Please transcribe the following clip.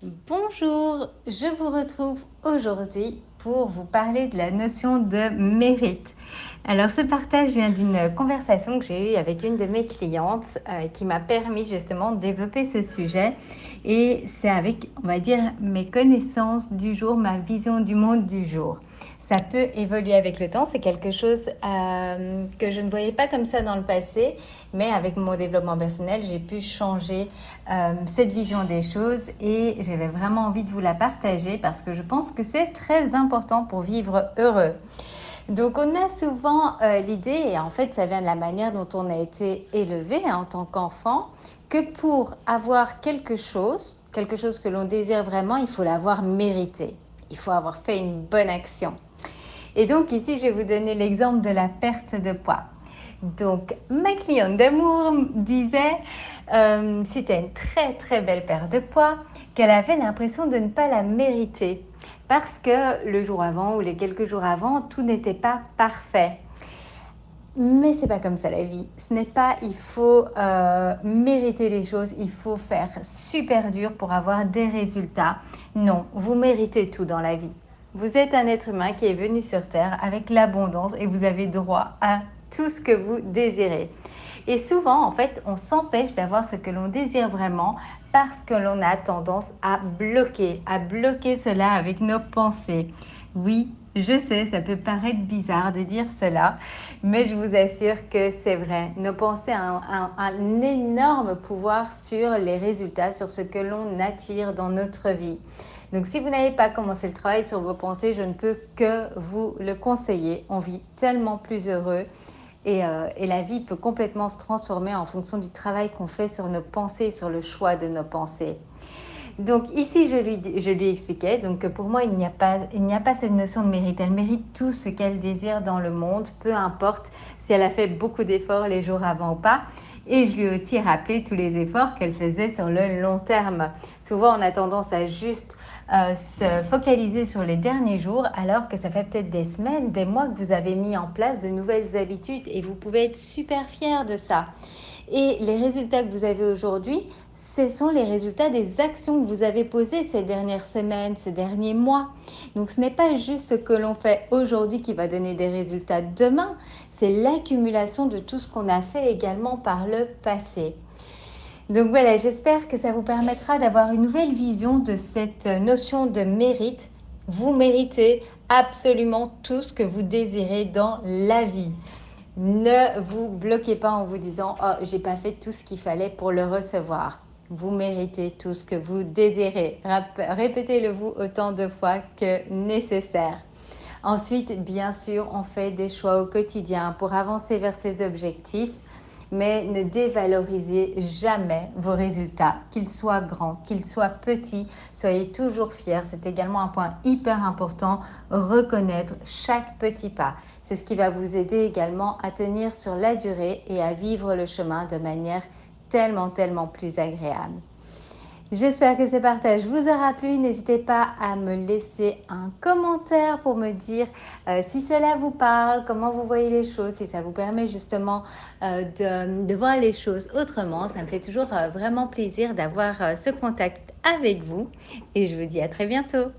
Bonjour, je vous retrouve aujourd'hui pour vous parler de la notion de mérite. Alors ce partage vient d'une conversation que j'ai eue avec une de mes clientes qui m'a permis justement de développer ce sujet et c'est avec, on va dire, mes connaissances du jour, ma vision du monde du jour. Ça peut évoluer avec le temps, c'est quelque chose que je ne voyais pas comme ça dans le passé, mais avec mon développement personnel, j'ai pu changer cette vision des choses et j'avais vraiment envie de vous la partager parce que je pense que c'est très important pour vivre heureux. Donc on a souvent l'idée, et en fait ça vient de la manière dont on a été élevé en tant qu'enfant, que pour avoir quelque chose que l'on désire vraiment, il faut l'avoir mérité. Il faut avoir fait une bonne action. Et donc ici, je vais vous donner l'exemple de la perte de poids. Donc, ma cliente d'amour disait, c'était une très très belle perte de poids, qu'elle avait l'impression de ne pas la mériter parce que le jour avant ou les quelques jours avant, tout n'était pas parfait. Mais c'est pas comme ça la vie. Ce n'est pas, il faut mériter les choses, il faut faire super dur pour avoir des résultats. Non, vous méritez tout dans la vie. Vous êtes un être humain qui est venu sur Terre avec l'abondance et vous avez droit à tout ce que vous désirez. Et souvent, en fait, on s'empêche d'avoir ce que l'on désire vraiment parce que l'on a tendance à bloquer cela avec nos pensées. Oui, je sais, ça peut paraître bizarre de dire cela, mais je vous assure que c'est vrai. Nos pensées ont un énorme pouvoir sur les résultats, sur ce que l'on attire dans notre vie. Donc si vous n'avez pas commencé le travail sur vos pensées, je ne peux que vous le conseiller. On vit tellement plus heureux et la vie peut complètement se transformer en fonction du travail qu'on fait sur nos pensées, sur le choix de nos pensées. Donc ici, je lui expliquais donc, que pour moi, il n'y a pas cette notion de mérite. Elle mérite tout ce qu'elle désire dans le monde, peu importe si elle a fait beaucoup d'efforts les jours avant ou pas. Et je lui ai aussi rappelé tous les efforts qu'elle faisait sur le long terme. Souvent, on a tendance à juste se focaliser sur les derniers jours, alors que ça fait peut-être des semaines, des mois que vous avez mis en place de nouvelles habitudes et vous pouvez être super fiers de ça. Et les résultats que vous avez aujourd'hui, ce sont les résultats des actions que vous avez posées ces dernières semaines, ces derniers mois. Donc ce n'est pas juste ce que l'on fait aujourd'hui qui va donner des résultats demain, c'est l'accumulation de tout ce qu'on a fait également par le passé. Donc voilà, j'espère que ça vous permettra d'avoir une nouvelle vision de cette notion de mérite. Vous méritez absolument tout ce que vous désirez dans la vie. Ne vous bloquez pas en vous disant « Oh, j'ai pas fait tout ce qu'il fallait pour le recevoir ». Vous méritez tout ce que vous désirez. Répétez-le vous autant de fois que nécessaire. Ensuite, bien sûr, on fait des choix au quotidien pour avancer vers ses objectifs, mais ne dévalorisez jamais vos résultats, qu'ils soient grands, qu'ils soient petits, soyez toujours fiers. C'est également un point hyper important, reconnaître chaque petit pas. C'est ce qui va vous aider également à tenir sur la durée et à vivre le chemin de manière tellement plus agréable. J'espère que ce partage vous aura plu. N'hésitez pas à me laisser un commentaire pour me dire si cela vous parle, comment vous voyez les choses, si ça vous permet justement de voir les choses autrement. Ça me fait toujours vraiment plaisir d'avoir ce contact avec vous et je vous dis à très bientôt.